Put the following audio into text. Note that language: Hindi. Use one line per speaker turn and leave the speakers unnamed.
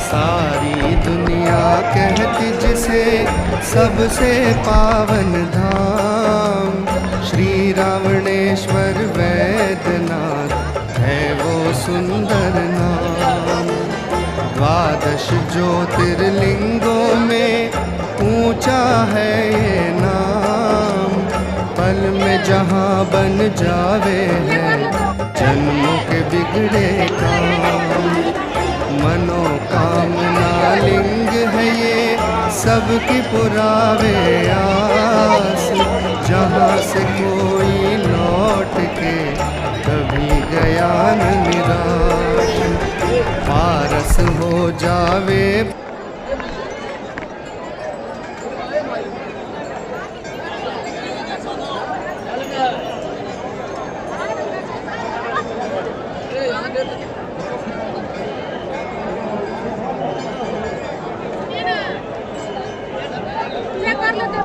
सारी दुनिया कहती जिसे सबसे पावन धाम, श्री रावणेश्वर वैद्यनाथ है वो सुंदर नाम। द्वादश ज्योतिर्लिंगों में ऊंचा है ये नाम, पल में जहाँ बन जावे है जन्मों के बिगड़े काम। मनोकामना लिंग है ये सबकी पुरावे आस, जहाँ से कोई लौट के कभी गया न निराश। पारस हो जावे